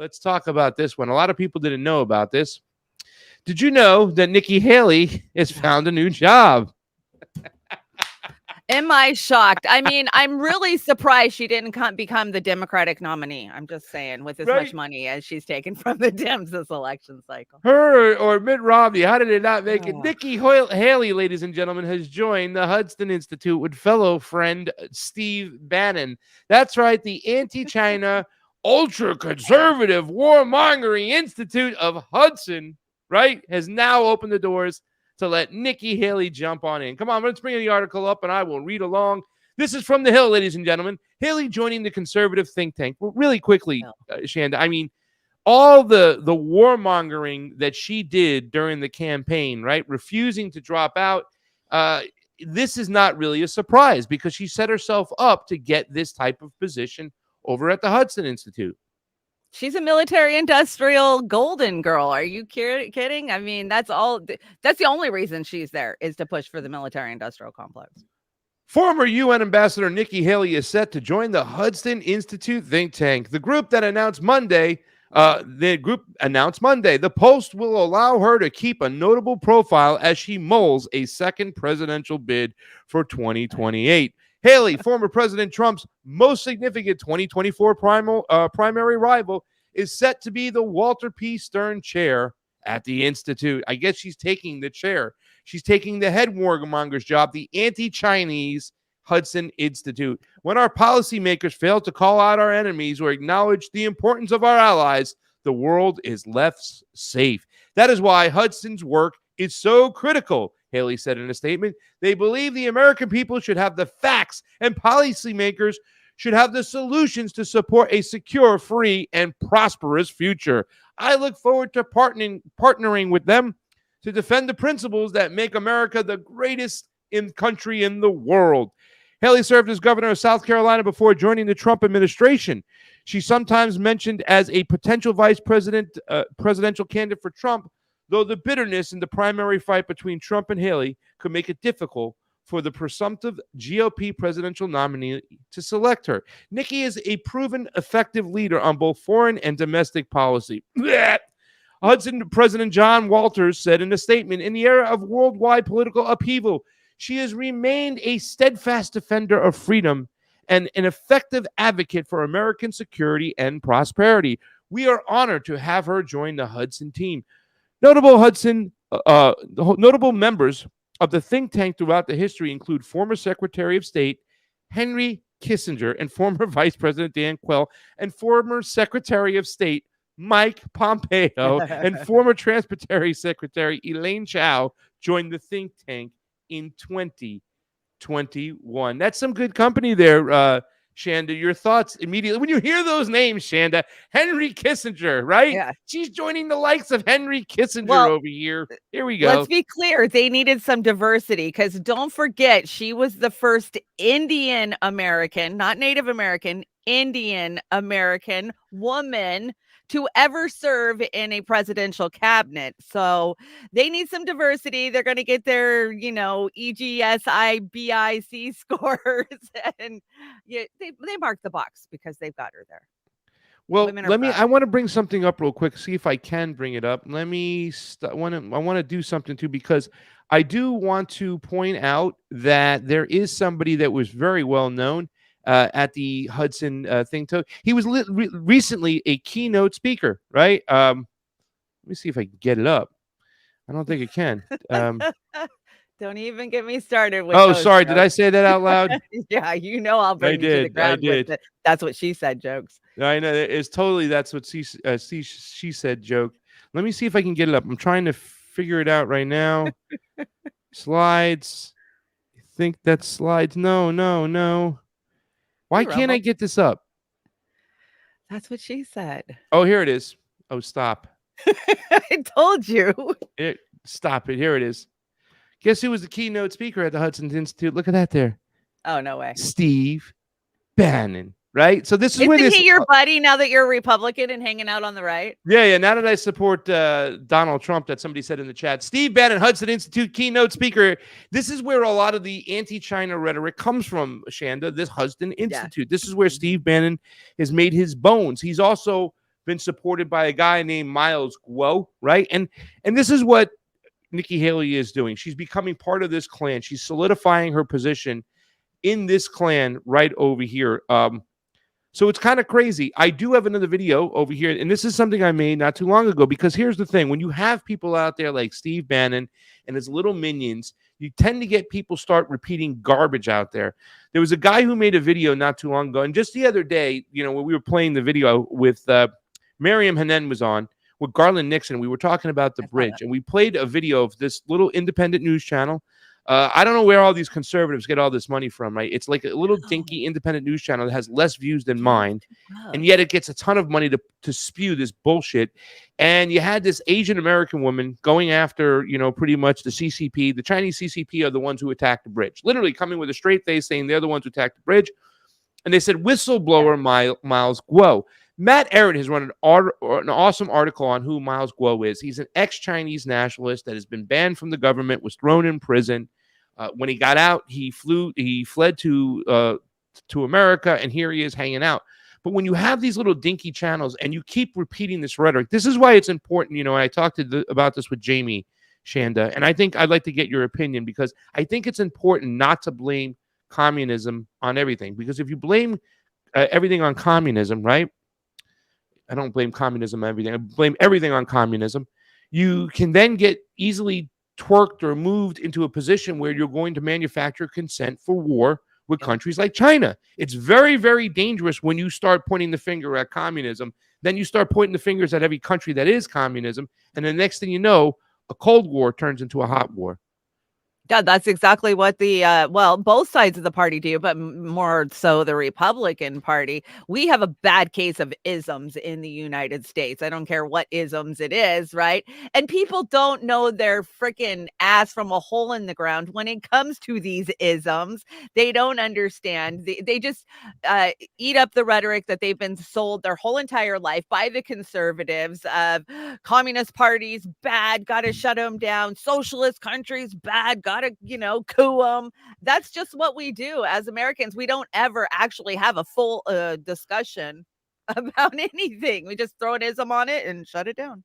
let's talk about this one. A lot of people didn't know about this. Did you know that Nikki Haley has found a new job? Am I shocked? I mean, I'm really surprised she didn't become the Democratic nominee. I'm just saying, with as much money as she's taken from the Dems this election cycle. Her or Mitt Romney, how did it not make it? Nikki Haley, ladies and gentlemen, has joined the Hudson Institute with fellow friend Steve Bannon. That's right, the anti-China, ultra-conservative, warmongering Institute of Hudson, right, has now opened the doors to let Nikki Haley jump on in. Come on, let's bring the article up and I will read along. This is from The Hill, ladies and gentlemen. Haley joining the conservative think tank. Well, really quickly, Chanda, I mean, all the warmongering that she did during the campaign, right, refusing to drop out, this is not really a surprise because she set herself up to get this type of position over at the Hudson Institute. She's a military-industrial golden girl. Are you kidding? I mean, that's the only reason she's there is to push for the military-industrial complex. Former UN Ambassador Nikki Haley is set to join the Hudson Institute think tank. The group announced Monday. The post will allow her to keep a notable profile as she mulls a second presidential bid for 2028. Haley, former President Trump's most significant 2024 primary rival, is set to be the Walter P. Stern chair at the Institute. I guess she's taking the chair. She's taking the head warmonger's job, the anti-Chinese Hudson Institute. When our policymakers fail to call out our enemies or acknowledge the importance of our allies, the world is left safe. That is why Hudson's work is so critical, Haley said in a statement. They believe the American people should have the facts and policymakers should have the solutions to support a secure, free, and prosperous future. I look forward to partnering with them to defend the principles that make America the greatest country in the world. Haley served as governor of South Carolina before joining the Trump administration. She's sometimes mentioned as a potential presidential candidate for Trump, though the bitterness in the primary fight between Trump and Haley could make it difficult for the presumptive GOP presidential nominee to select her. Nikki is a proven effective leader on both foreign and domestic policy. Hudson President John Walters said in a statement, in the era of worldwide political upheaval, she has remained a steadfast defender of freedom and an effective advocate for American security and prosperity. We are honored to have her join the Hudson team. Notable members of the think tank throughout the history include former Secretary of State Henry Kissinger and former Vice President Dan Quayle and former Secretary of State Mike Pompeo and former Transportation Secretary Elaine Chao joined the think tank in 2021. That's some good company there, Chanda. Your thoughts immediately when you hear those names, Chanda. Henry Kissinger, right? Yeah. She's joining the likes of Henry Kissinger over here. Here we go. Let's be clear. They needed some diversity because don't forget, she was the first Indian American, not Native American, Indian American woman to ever serve in a presidential cabinet. So they need some diversity. They're going to get their, EGSIBIC scores. And they mark the box because they've got her there. Well, I want to bring something up real quick, see if I can bring it up. I want to do something too, because I do want to point out that there is somebody that was very well known at the Hudson think tank. He was recently a keynote speaker, right? Let me see if I can get it up. I don't think it can. Don't even get me started with sorry. Did I say that out loud? Yeah, I'll bring you to the ground with it. That's what she said jokes. I know it's totally that's what she said joke. Let me see if I can get it up. I'm trying to figure it out right now. Slides. I think that's slides. No. Why can't I get this up? That's what she said. Oh, here it is. Oh, stop. I told you. Stop it. Here it is. Guess who was the keynote speaker at the Hudson Institute? Look at that there. Oh, no way. Steve Bannon, right? So this is Isn't he your buddy now that you're a Republican and hanging out on the right? Yeah. Now that I support Donald Trump, that somebody said in the chat, Steve Bannon, Hudson Institute keynote speaker. This is where a lot of the anti-China rhetoric comes from, Chanda, this Hudson Institute. This is where Steve Bannon has made his bones. He's also been supported by a guy named Miles Guo, right? And this is what Nikki Haley is doing. She's becoming part of this clan. She's solidifying her position in this clan right over here. So it's kind of crazy. I do have another video over here, and this is something I made not too long ago, because here's the thing. When you have people out there like Steve Bannon and his little minions, you tend to get people start repeating garbage out there. There was a guy who made a video not too long ago, and just the other day, when we were playing the video with Miriam Hanen was on with Garland Nixon, we were talking about the bridge, and we played a video of this little independent news channel. I don't know where all these conservatives get all this money from, right? It's like a little dinky independent news channel that has less views than mine, and yet it gets a ton of money to spew this bullshit. And you had this Asian American woman going after, pretty much the CCP. The Chinese CCP are the ones who attacked the bridge, literally coming with a straight face saying they're the ones who attacked the bridge. And they said, whistleblower Miles Guo. Matt Aaron has run an awesome article on who Miles Guo is. He's an ex-Chinese nationalist that has been banned from the government, was thrown in prison. When he got out, he fled to America, and here he is hanging out. But when you have these little dinky channels and you keep repeating this rhetoric, this is why it's important. I talked about this with Jamie Chanda, and I think I'd like to get your opinion, because I think it's important not to blame communism on everything. Because if you blame everything on communism, right? I don't blame communism on everything. I blame everything on communism. You can then get easily twerked or moved into a position where you're going to manufacture consent for war with countries like China. It's very, very dangerous when you start pointing the finger at communism. Then you start pointing the fingers at every country that is communism. And the next thing you know, a Cold War turns into a hot war. Yeah, that's exactly what the both sides of the party do, but more so the Republican Party. We have a bad case of isms in the United States. I don't care what isms it is, right? And people don't know their freaking ass from a hole in the ground when it comes to these isms. They don't understand. They just eat up the rhetoric that they've been sold their whole entire life by the conservatives. Communist parties, bad, gotta shut them down. Socialist countries, bad, gotta coup them. That's just what we do as Americans. We don't ever actually have a full discussion about anything. We just throw an ism on it and shut it down.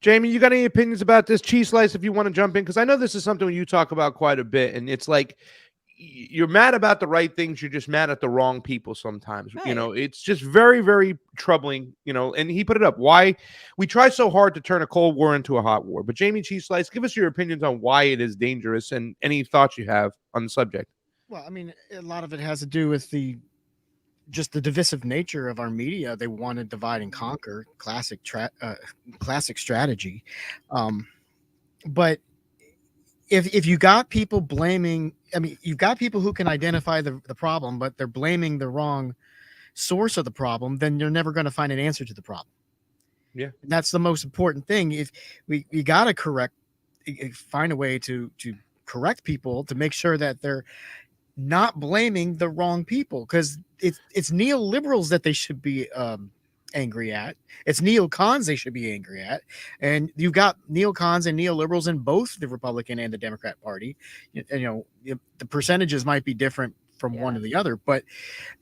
Jamie, you got any opinions about this? Cheese Slice, if you want to jump in, because I know this is something you talk about quite a bit, and it's like you're mad about the right things, you're just mad at the wrong people sometimes. Right. It's just very, very troubling, and he put it up. Why we try so hard to turn a Cold War into a hot war. But Jamie Cheese Slice, give us your opinions on why it is dangerous and any thoughts you have on the subject. Well, I mean, a lot of it has to do with the divisive nature of our media. They want to divide and conquer, classic strategy. But if you got people blaming, I mean, you've got people who can identify the problem, but they're blaming the wrong source of the problem, then you're never going to find an answer to the problem. Yeah. And that's the most important thing. If we got to find a way to correct people to make sure that they're not blaming the wrong people, because it's neoliberals that they should be angry at. It's neocons they should be angry at. And you've got neocons and neoliberals in both the Republican and the Democrat Party. The percentages might be different from one to the other, but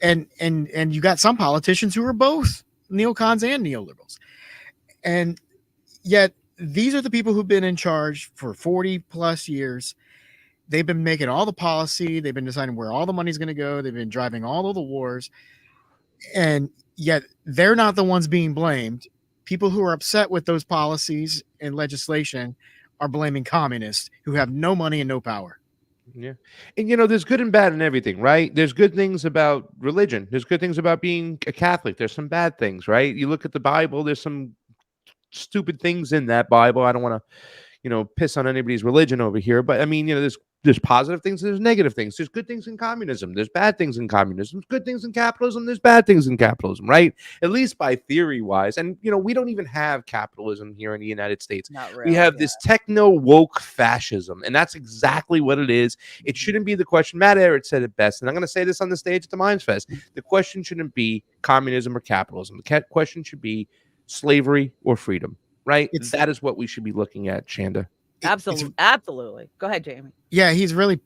and you got some politicians who are both neocons and neoliberals. And yet these are the people who've been in charge for 40 plus years. They've been making all the policy. They've been deciding where all the money's going to go. They've been driving all of the wars. And yet they're not the ones being blamed. People who are upset with those policies and legislation are blaming communists who have no money and no power. Yeah. And, there's good and bad in everything, right? There's good things about religion. There's good things about being a Catholic. There's some bad things, right? You look at the Bible, there's some stupid things in that Bible. I don't want to, piss on anybody's religion over here. But I mean, there's positive things, there's negative things. There's good things in communism. There's bad things in communism. There's good things in capitalism. There's bad things in capitalism, right? At least by theory wise. And, we don't even have capitalism here in the United States. Not really, we have this techno woke fascism. And that's exactly what it is. It shouldn't be the question. Matt Ehret said it best. And I'm going to say this on the stage at the Minds Fest. The question shouldn't be communism or capitalism. The question should be slavery or freedom, right? That is what we should be looking at, Chanda. Absolutely. Go ahead, Jamie. Yeah, he's really,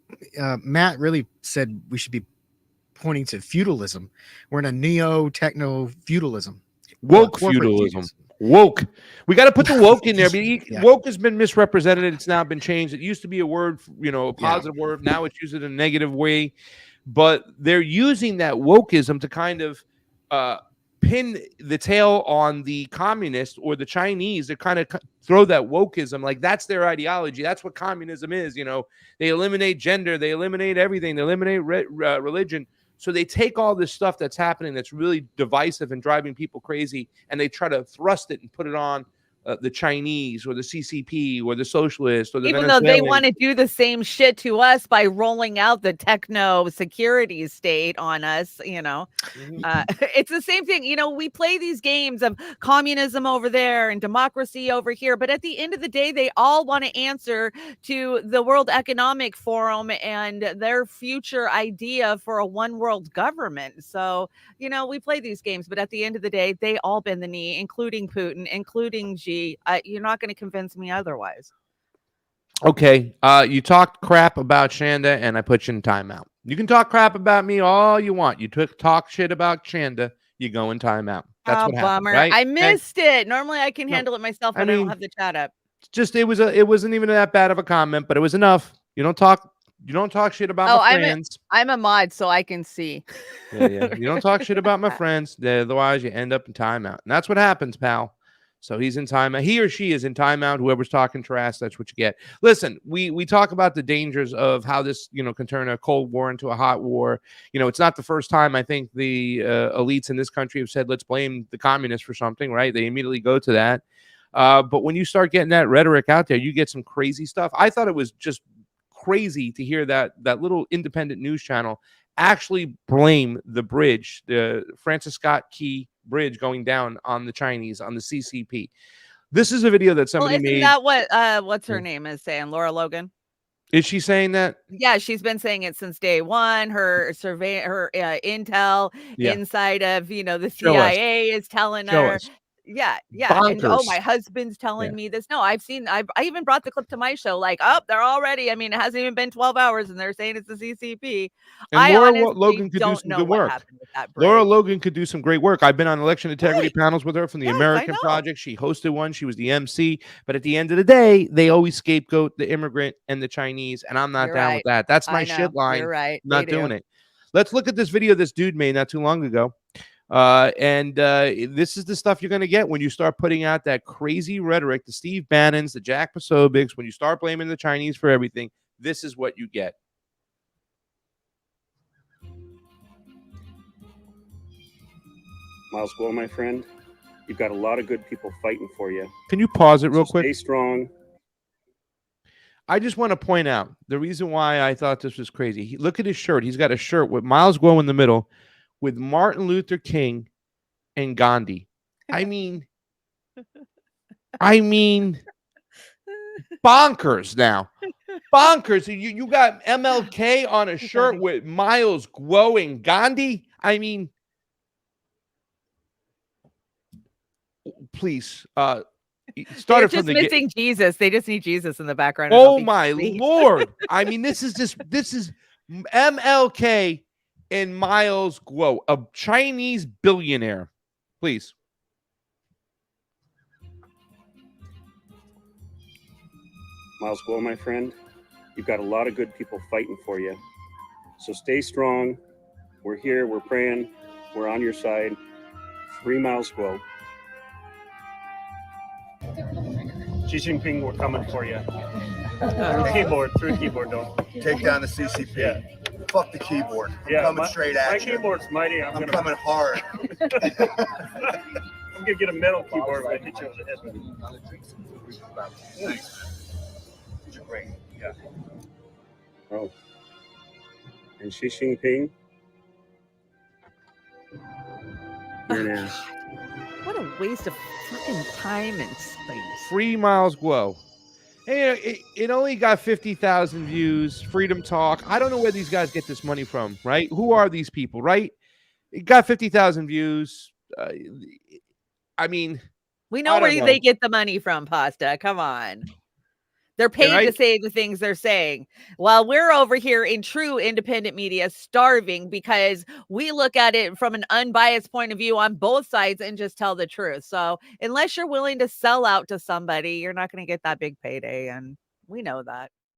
Matt really said we should be pointing to feudalism. We're in a neo-techno feudalism. Woke corporate feudalism. views. Woke. We got to put the woke in there. Yeah. Woke has been misrepresented. It's now been changed. It used to be a word, a Yeah. positive word. Now it's used in a negative way. But they're using that wokeism to kind of pin the tail on the communists or the Chinese to kind of throw that wokeism. Like that's their ideology. That's what communism is. They eliminate gender. They eliminate everything. They eliminate religion. So they take all this stuff that's happening that's really divisive and driving people crazy, and they try to thrust it and put it on the Chinese or the CCP or the socialists or the Even though they Venezuelans. want to do the same shit to us by rolling out the techno security state on us, it's the same thing. We play these games of communism over there and democracy over here, but at the end of the day, they all want to answer to the World Economic Forum and their future idea for a one world government. So, we play these games, but at the end of the day, they all bend the knee, including Putin, including Xi. You're not going to convince me otherwise. Okay, you talked crap about Chanda, and I put you in timeout. You can talk crap about me all you want. You talk shit about Chanda, you go in timeout. That's what happened, bummer. right? I missed it. Normally, I can No, handle it myself when I don't have the chat up. It wasn't even that bad of a comment, but it was enough. You don't talk shit about my friends. I'm a mod, so I can see. Yeah. You don't talk shit about my friends. Otherwise, you end up in timeout, and that's what happens, pal. So he's in timeout. He or she is in timeout. Whoever's talking trash, that's what you get. Listen, we talk about the dangers of how this, can turn a cold war into a hot war. It's not the first time I think the elites in this country have said, let's blame the communists for something, right? They immediately go to that. But when you start getting that rhetoric out there, you get some crazy stuff. I thought it was just crazy to hear that little independent news channel actually blame the bridge, the Francis Scott Key Bridge going down on the Chinese, on the CCP. This is a video that somebody made. Isn't that what what's her name is saying? Laura Logan. Is she saying that? Yeah, she's been saying it since day one. Her survey, her intel inside of the CIA is telling her. Yeah. Bonkers. And my husband's telling me this. No, I even brought the clip to my show. Like, they're already. I mean, it hasn't even been 12 hours, and they're saying it's the CCP. And Laura Logan could do some good work. Laura Logan could do some great work. I've been on election integrity panels with her from the American Project. She hosted one. She was the MC. But at the end of the day, they always scapegoat the immigrant and the Chinese, and I'm not down with that. That's my shit line. You're right. Not doing it. Let's look at this video this dude made not too long ago. This is the stuff you're going to get when you start putting out that crazy rhetoric, the Steve Bannons, the Jack Posobics, when you start blaming the Chinese for everything. This is what you get. Miles Guo, my friend, you've got a lot of good people fighting for you. Can you pause it real quick? Stay strong. I just want to point out the reason why I thought this was crazy. Look at his shirt. He's got a shirt with Miles Guo in the middle, with Martin Luther King and Gandhi. I mean, bonkers now. Bonkers. You got MLK on a shirt with Miles Guo and Gandhi. I mean, please. Started from missing Jesus. They just need Jesus in the background. Oh my Lord. I mean, this is MLK and Miles Guo, a Chinese billionaire. Please. Miles Guo, my friend, you've got a lot of good people fighting for you. So stay strong. We're here. We're praying. We're on your side. Free Miles Guo. Xi Jinping, we're coming for you. Keyboard, through the keyboard, don't. Take down the CCP. Yeah. Fuck the keyboard. I'm coming straight at you. My keyboard's mighty. I'm coming hard. I'm gonna get a metal keyboard when I hit you over the head with it. These are great. Yeah. Oh. And Xi Jinping. You're an ass. What a waste of fucking time and space. Free Miles Guo. Hey, it only got 50,000 views. Freedom Talk. I don't know where these guys get this money from, right? Who are these people, right? It got 50,000 views. I mean, we know where they get the money from, Pasta. Come on. They're paid to say the things they're saying, while we're over here in true independent media starving because we look at it from an unbiased point of view on both sides and just tell the truth. So unless you're willing to sell out to somebody, you're not going to get that big payday. And we know that.